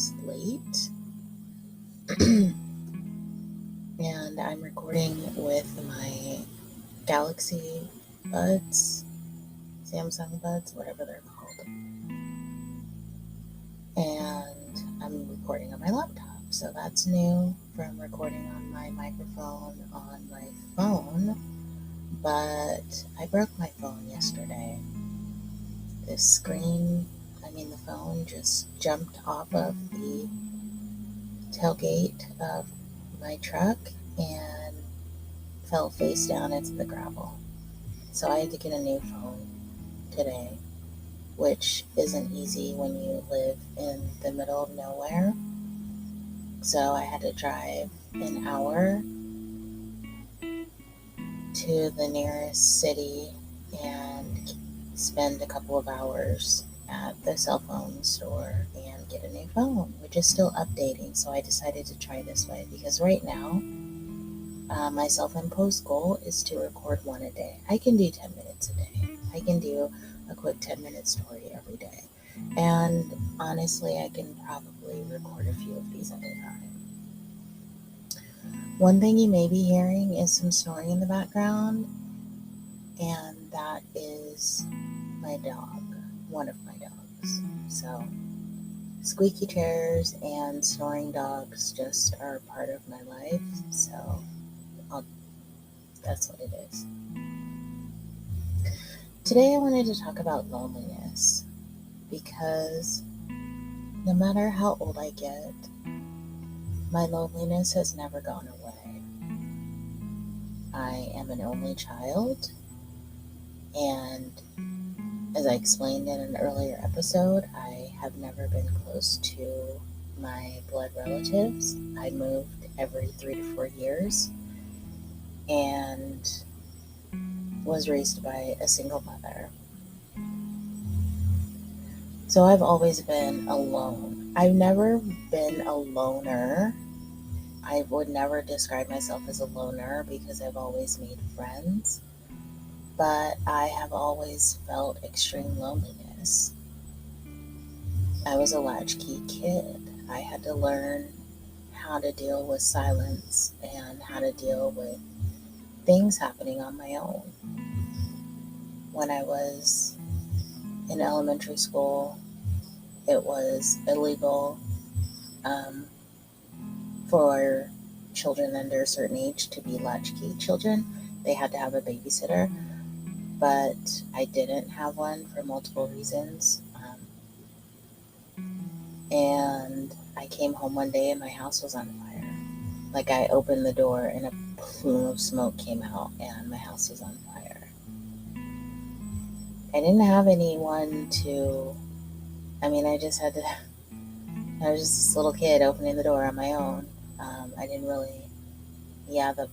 is late, and I'm recording with my Galaxy Buds, Samsung Buds, whatever they're called. And I'm recording on my laptop. So that's new from recording on my microphone on my phone. But I broke my phone yesterday. The phone just jumped off of the tailgate of my truck and fell face down into the gravel. So I had to get a new phone today, which isn't easy when you live in the middle of nowhere. So I had to drive an hour to the nearest city and spend a couple of hours at the cell phone store and get a new phone, which is still updating. So I decided to try this way because right now my self-imposed goal is to record one a day. I can do 10 minutes a day. I can do a quick 10-minute story every day. And honestly, I can probably record a few of these at a time. One thing you may be hearing is some snoring in the background, and that is my dog, one of my dogs. So squeaky chairs and snoring dogs just are part of my life, so that's what it is. Today I wanted to talk about loneliness because no matter how old I get, my loneliness has never gone away. I am an only child, and as I explained in an earlier episode, I have never been close to my blood relatives. I moved every 3 to 4 years and was raised by a single mother. So I've always been alone. I've never been a loner. I would never describe myself as a loner because I've always made friends, but I have always felt extreme loneliness. I was a latchkey kid. I had to learn how to deal with silence and how to deal with things happening on my own. When I was in elementary school, it was illegal for children under a certain age to be latchkey children. They had to have a babysitter, but I didn't have one for multiple reasons. And I came home one day and my house was on fire. Like I opened the door and a plume of smoke came out and my house was on fire. I didn't have anyone to, I just had to, I was just this little kid opening the door on my own. I didn't really, the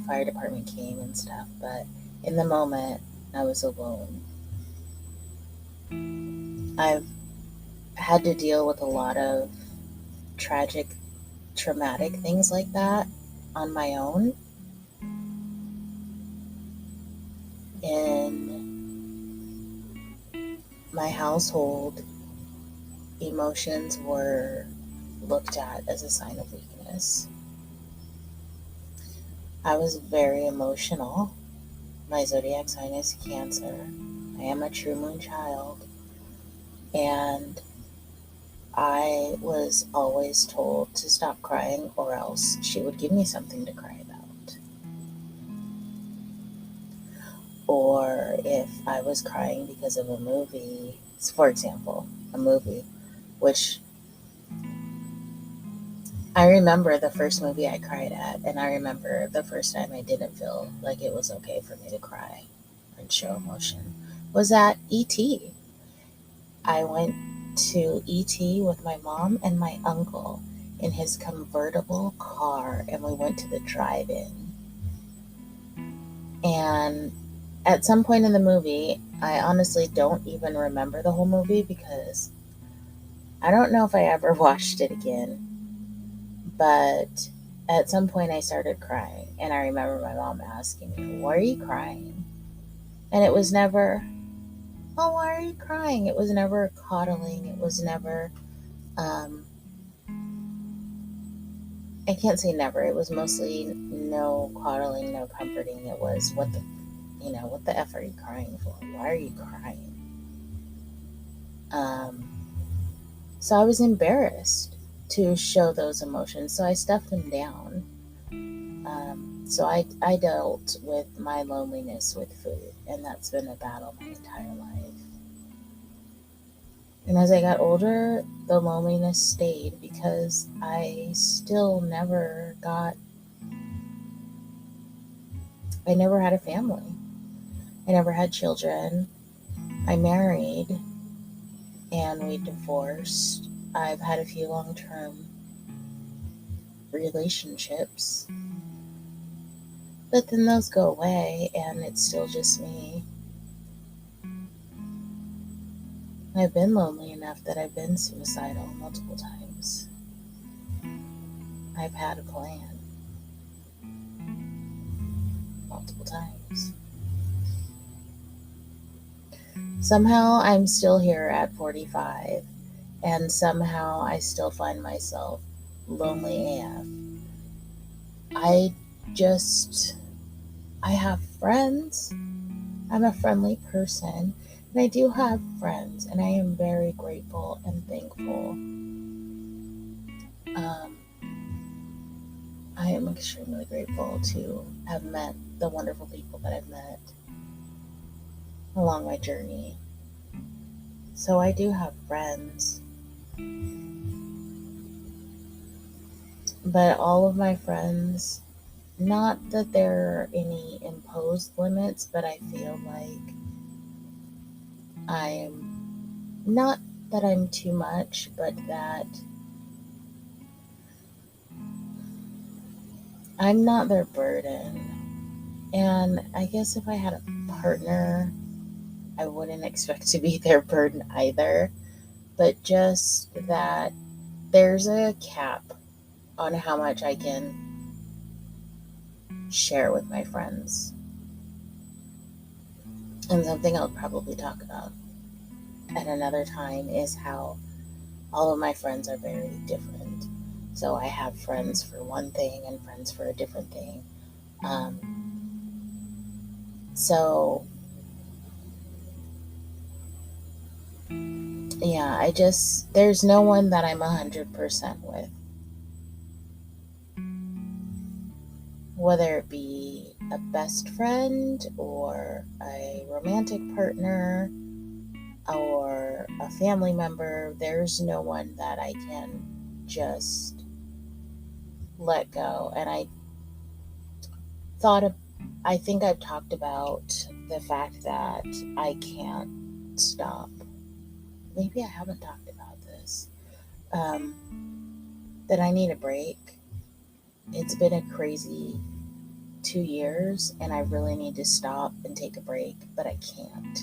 fire department came and stuff, but in the moment, I was alone. I've had to deal with a lot of traumatic things like that on my own. In my household, emotions were looked at as a sign of weakness. I was very emotional. My zodiac sign is Cancer. I am a true moon child. And I was always told to stop crying or else she would give me something to cry about. Or if I was crying because of a movie, for example, a movie, which I remember the first movie I cried at, and I remember the first time I didn't feel like it was okay for me to cry and show emotion, was at E.T. I went to E.T. with my mom and my uncle in his convertible car, and we went to the drive-in. And at some point in the movie, I honestly don't even remember the whole movie because I don't know if I ever watched it again. But at some point I started crying, and I remember my mom asking me, "Why are you crying?" And it was never, "Oh, why are you crying?" It was never coddling. It was never I can't say never. It was mostly no coddling, no comforting. It was what the F are you crying for? Why are you crying? Um, so I was embarrassed to show those emotions. So I stuffed them down. So I dealt with my loneliness with food, and that's been a battle my entire life. And as I got older, the loneliness stayed because I never had a family. I never had children. I married and we divorced. I've had a few long term relationships, but then those go away and it's still just me. I've been lonely enough that I've been suicidal multiple times. I've had a plan multiple times. Somehow I'm still here at 45, and somehow I still find myself lonely AF. I just, I have friends. I'm a friendly person, and I do have friends, and I am very grateful and thankful. Um, I am extremely grateful to have met the wonderful people that I've met along my journey. So I do have friends, but all of my friends, not that there are any imposed limits, but I feel like I'm not that I'm too much, but that I'm not their burden. And I guess if I had a partner, I wouldn't expect to be their burden either. But just that there's a cap on how much I can share with my friends. And something I'll probably talk about at another time is how all of my friends are very different. So I have friends for one thing and friends for a different thing. So yeah, there's no one that I'm 100% with, whether it be a best friend or a romantic partner or a family member. There's no one that I can just let go. And thought of, I think I've talked about the fact that I can't stop. Maybe I haven't talked about this. Um, that I need a break. It's been a crazy 2 years and I really need to stop and take a break, but I can't.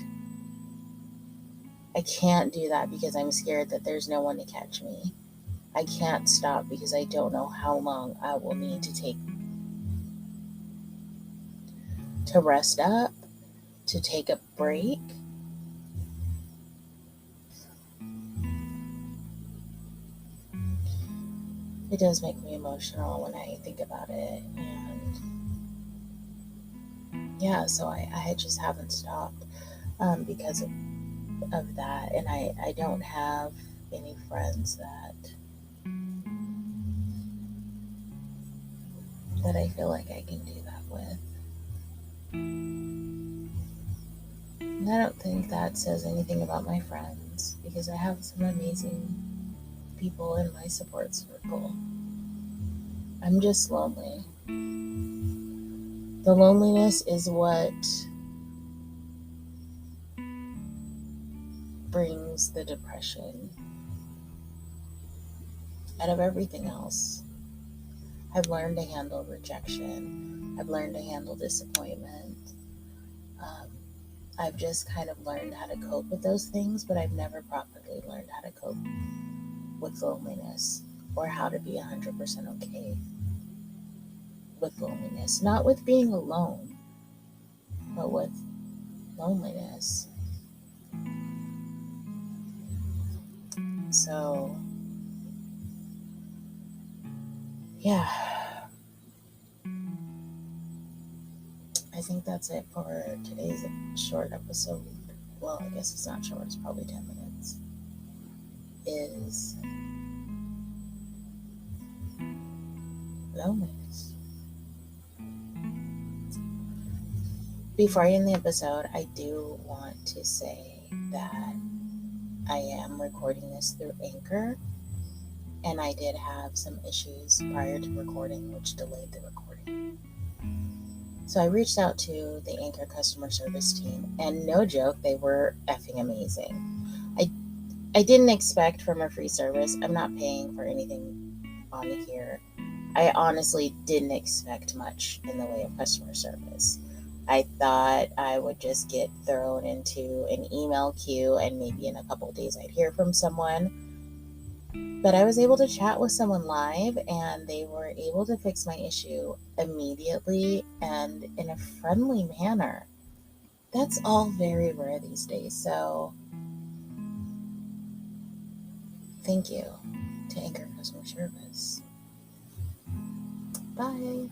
I can't do that because I'm scared that there's no one to catch me. I can't stop because I don't know how long I will need to take to rest up, to take a break. It does make me emotional when I think about it. And yeah, so I just haven't stopped because of that. And I don't have any friends that I feel like I can do that with. And I don't think that says anything about my friends because I have some amazing people in my support circle. I'm just lonely. The loneliness is what brings the depression out of everything else. I've learned to handle rejection. I've learned to handle disappointment. Um, I've just kind of learned how to cope with those things, but I've never properly learned how to cope with loneliness or how to be 100% okay with loneliness. Not with being alone, but with loneliness. So, yeah, I think that's it for today's short episode. Well, I guess it's not short, it's probably 10 minutes. Is loneliness. Before I end the episode, I do want to say that I am recording this through Anchor, and I did have some issues prior to recording, which delayed the recording. So I reached out to the Anchor customer service team, and no joke, they were effing amazing. I didn't expect from a free service. I'm not paying for anything on here. I honestly didn't expect much in the way of customer service. I thought I would just get thrown into an email queue and maybe in a couple of days I'd hear from someone. But I was able to chat with someone live and they were able to fix my issue immediately and in a friendly manner. That's all very rare these days. So thank you to Anchor Customer Service. Bye.